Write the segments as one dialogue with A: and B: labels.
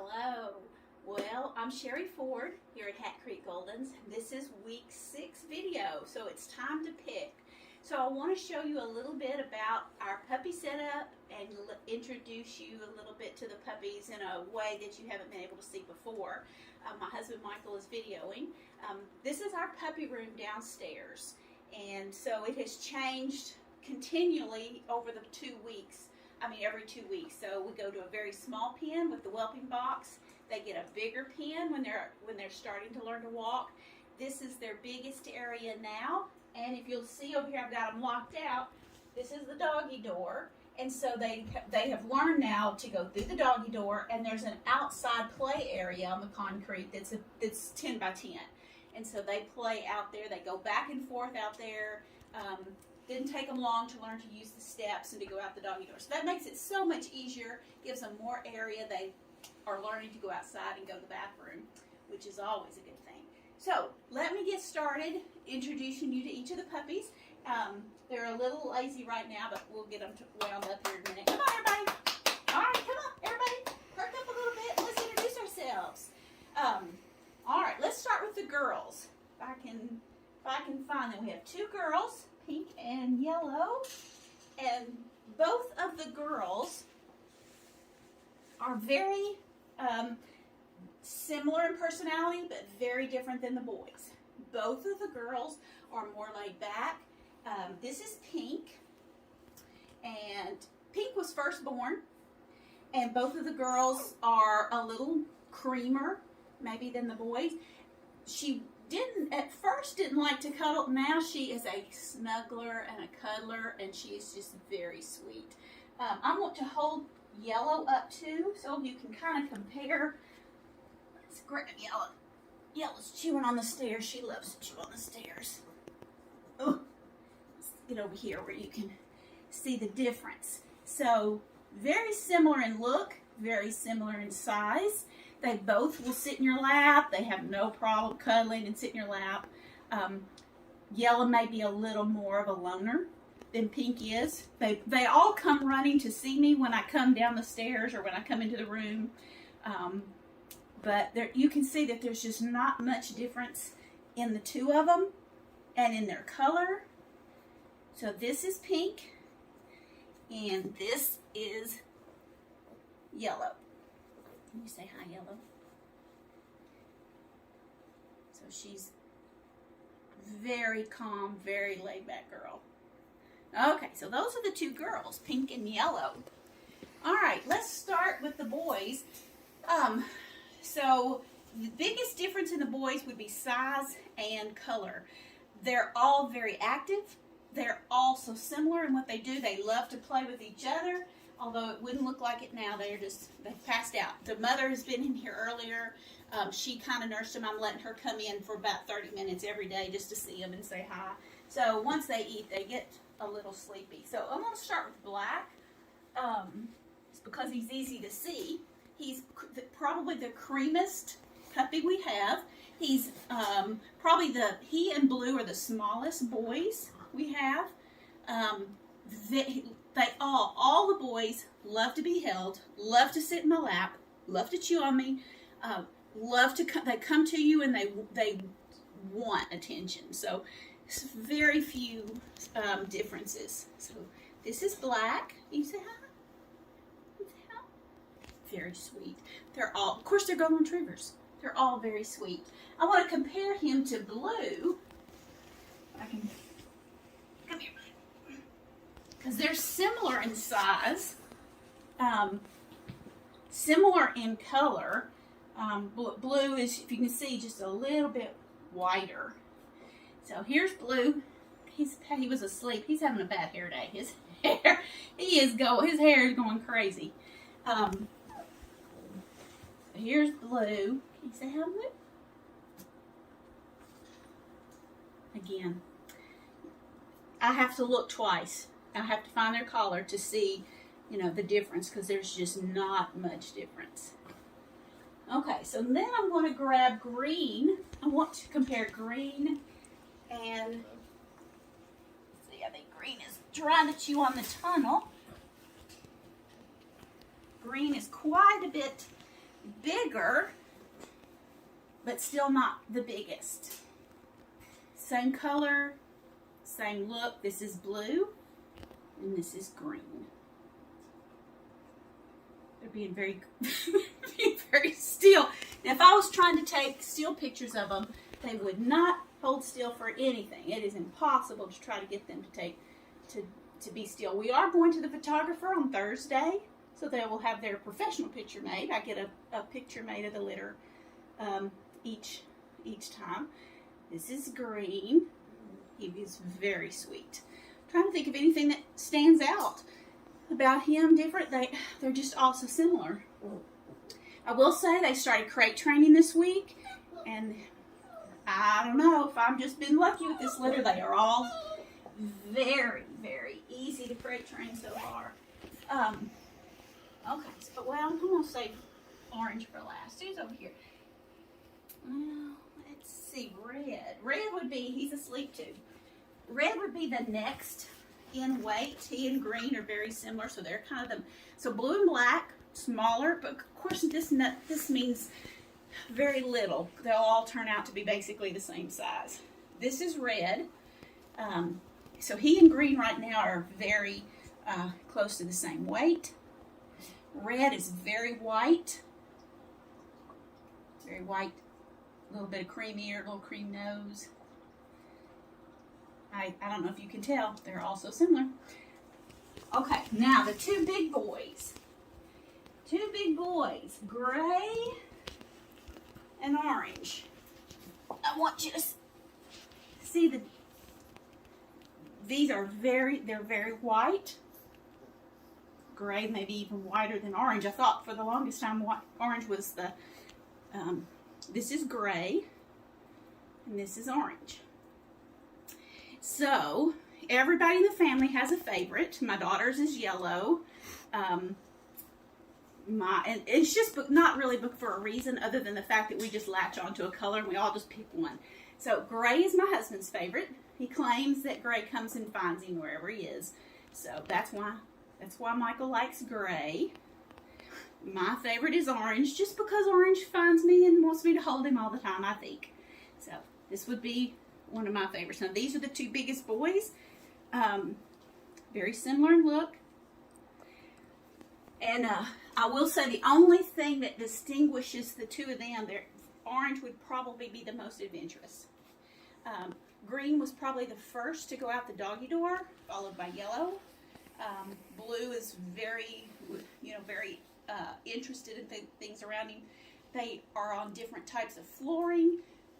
A: Hello. Well, I'm Sherry Ford here at Hat Creek Goldens. This is week 6 video, so it's time to pick. So I want to show you a little bit about our puppy setup and introduce you a little bit to the puppies in a way that you haven't been able to see before. My husband Michael is videoing. This is our puppy room downstairs, and so it has changed continually over the 2 weeks. Every 2 weeks. So we go to a very small pen with the whelping box. They get a bigger pen when they're starting to learn to walk. This is their biggest area now. And if you'll see over here, I've got them locked out. This is the doggy door. And so they have learned now to go through the doggy door, and there's an outside play area on the concrete that's 10 by 10. And so they play out there. They go back and forth out there. Didn't take them long to learn to use the steps and to go out the doggy door. So that makes it so much easier, gives them more area. They are learning to go outside and go to the bathroom, which is always a good thing. So let me get started introducing you to each of the puppies. They're a little lazy right now, but we'll get them wound up here in a minute. Come on, everybody. All right, come on, everybody. Perk up a little bit and let's introduce ourselves. All right, let's start with the girls. If I can find them. We have 2 girls, pink and yellow, and both of the girls are very similar in personality, but very different than the boys. Both of the girls are more laid back. This is Pink, and Pink was first born, and both of the girls are a little creamer, maybe, than the boys. She at first didn't like to cuddle. Now she is a snuggler and a cuddler, and she is just very sweet. I want to hold Yellow up too, so you can kind of compare. Let's grab Yellow. Yellow's chewing on the stairs. She loves to chew on the stairs. Oh, let's get over here where you can see the difference. So very similar in look, very similar in size. They both will sit in your lap. They have no problem cuddling and sit in your lap. Yellow may be a little more of a loner than Pink is. They all come running to see me when I come down the stairs or when I come into the room. But you can see that there's just not much difference in the 2 of them and in their color. So this is Pink and this is Yellow. Can you say hi, Yellow? So she's very calm, very laid back girl. Okay, so those are the 2 girls, Pink and Yellow. All right, let's start with the boys. So the biggest difference in the boys would be size and color. They're all very active. They're all so similar in what they do. They love to play with each other. Although it wouldn't look like it now, they've passed out. The mother has been in here earlier. She kind of nursed them. I'm letting her come in for about 30 minutes every day just to see them and say hi. So once they eat, they get a little sleepy. So I'm going to start with Black. It's because he's easy to see. He's probably the creamiest puppy we have. He's he and Blue are the smallest boys we have. All the boys love to be held, love to sit in my lap, love to chew on me, they come to you and they want attention. So very few differences. So this is Black. You say hi. You say hi. Very sweet. Of course, they're golden retrievers. They're all very sweet. I want to compare him to Blue. Come here. Because they're similar in size, similar in color. Blue is, if you can see, just a little bit whiter. So here's Blue. He was asleep. He's having a bad hair day. His hair is going crazy. Here's Blue. Can you say hi, Blue? Again, I have to look twice. I have to find their collar to see, the difference, because there's just not much difference. Okay, so then I'm going to grab Green. I want to compare Green and, I think Green is trying to chew on the tunnel. Green is quite a bit bigger, but still not the biggest. Same color, same look. This is blue, and this is green. They're being very, being very still. Now, if I was trying to take still pictures of them, they would not hold still for anything. It is impossible to try to get them to be still. We are going to the photographer on Thursday, so they will have their professional picture made. I get a picture made of the litter each time. This is green. He is very sweet. I'm trying to think of anything that stands out about him different. They're just all so similar. I will say they started crate training this week, and I don't know if I've just been lucky with this litter. They are all very, very easy to crate train so far. Okay, so, well, I'm going to save orange for last. Who's over here? Well, let's see, Red. Red would be, he's asleep too. Red would be the next in weight. He and green are very similar, so they're kind of them. So blue and black, smaller, but of course this means very little. They'll all turn out to be basically the same size. This is Red. So he and green right now are very close to the same weight. Red is very white. Very white. A little bit of cream ear, a little cream nose. I don't know if you can tell. They're all so similar. Okay, now the two big boys. Two big boys. Gray and orange. I want you to see these are they're very white. Gray maybe even whiter than orange. I thought for the longest time orange was the, this is gray and this is orange. So everybody in the family has a favorite. My daughter's is yellow. And it's just not really for a reason other than the fact that we just latch onto a color and we all just pick one. So gray is my husband's favorite. He claims that gray comes and finds him wherever he is. So that's why Michael likes gray. My favorite is orange, just because orange finds me and wants me to hold him all the time, I think. So this would be one of my favorites. Now these are the two biggest boys. Very similar in look. And I will say the only thing that distinguishes the two of them, orange would probably be the most adventurous. Green was probably the first to go out the doggy door, followed by yellow. Blue is very, very interested in things around him. They are on different types of flooring,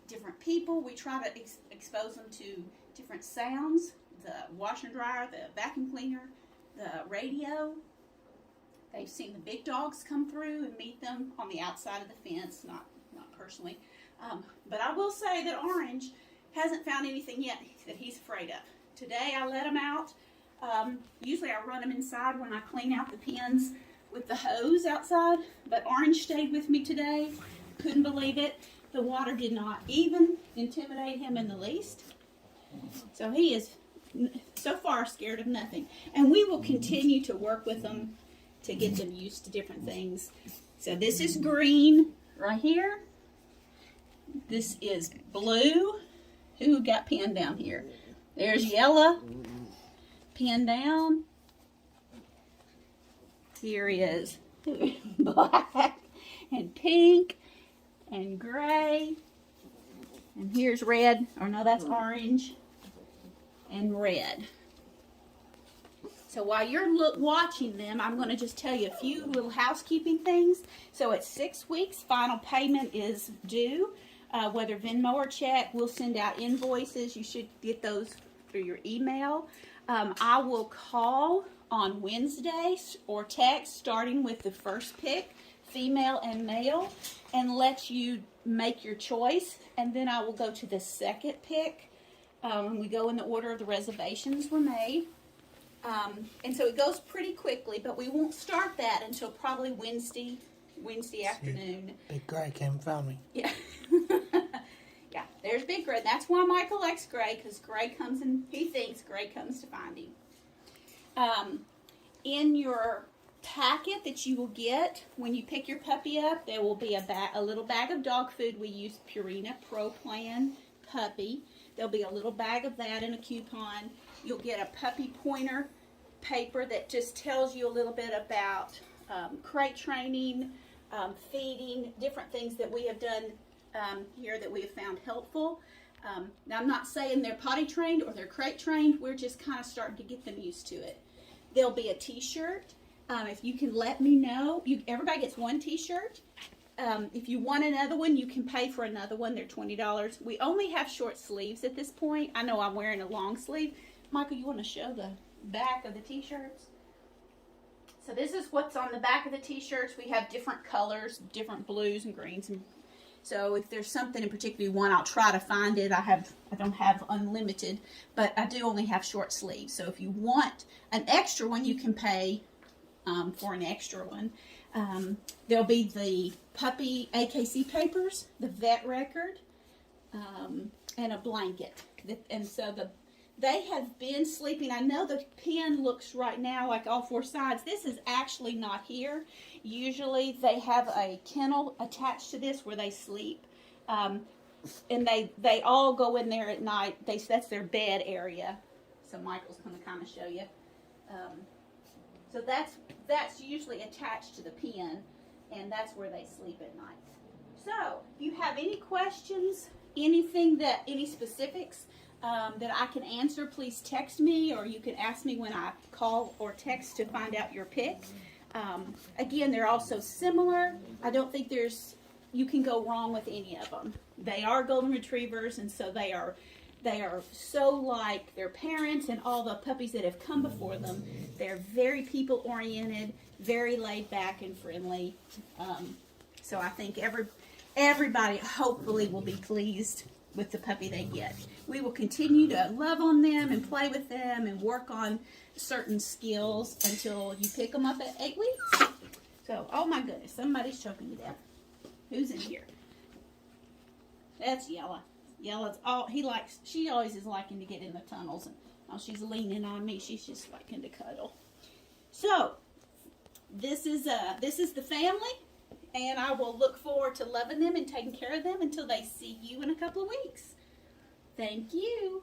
A: different people. We try to expose them to different sounds, the washer and dryer, the vacuum cleaner, the radio. They've seen the big dogs come through and meet them on the outside of the fence, not personally. But I will say that Orange hasn't found anything yet that he's afraid of. Today I let him out. Usually I run him inside when I clean out the pens with the hose outside, but Orange stayed with me today. Couldn't believe it. The water did not even intimidate him in the least. So he is so far scared of nothing. And we will continue to work with them to get them used to different things. So this is green right here. This is blue. Who got pinned down here? There's yellow, pinned down. Here is black and pink and gray. And here's red, or no, that's orange and red. So while you're watching them, I'm going to just tell you a few little housekeeping things. So at 6 weeks, final payment is due. Whether Venmo or check, we'll send out invoices. You should get those through your email. I will call on Wednesday or text starting with the first pick, female and male, and let you make your choice. And then I will go to the second pick when we go in the order of the reservations were made. And so it goes pretty quickly, but we won't start that until probably Wednesday afternoon.
B: Big Gray came and found me.
A: Yeah. Yeah, there's Big Gray. That's why Michael likes Gray, because Gray comes and he thinks Gray comes to find him. In your packet that you will get when you pick your puppy up. There will be a little bag of dog food. We use Purina Pro Plan Puppy. There'll be a little bag of that in a coupon. You'll get a puppy pointer paper that just tells you a little bit about crate training, feeding, different things that we have done here that we have found helpful. Now, I'm not saying they're potty trained or they're crate trained. We're just kind of starting to get them used to it. There'll be a t-shirt. If you can let me know, everybody gets one t-shirt. If you want another one, you can pay for another one. They're $20. We only have short sleeves at this point. I know I'm wearing a long sleeve. Michael, you want to show the back of the t-shirts? So this is what's on the back of the t-shirts. We have different colors, different blues and greens. And so if there's something in particular you want, I'll try to find it. I don't have unlimited, but I do only have short sleeves. So if you want an extra one, you can pay for an extra one. There'll be the puppy AKC papers, the vet record, and a blanket. And so they have been sleeping. I know the pen looks right now like all four sides. This is actually not here. Usually they have a kennel attached to this where they sleep. And they all go in there at night. That's their bed area. So Michael's going to kind of show you. So that's usually attached to the pen, and that's where they sleep at night. So if you have any questions, any specifics that I can answer, please text me, or you can ask me when I call or text to find out your pick. Again, they're all so similar. I don't think you can go wrong with any of them. They are golden retrievers, and so they are so like their parents and all the puppies that have come before them. They're very people-oriented, very laid-back and friendly. So I think everybody hopefully will be pleased with the puppy they get. We will continue to love on them and play with them and work on certain skills until you pick them up at 8 weeks. So, oh my goodness, somebody's choking to death. Who's in here? That's Yella. Yella's she always is liking to get in the tunnels, and while she's leaning on me, she's just liking to cuddle. So, this is the family, and I will look forward to loving them and taking care of them until they see you in a couple of weeks. Thank you.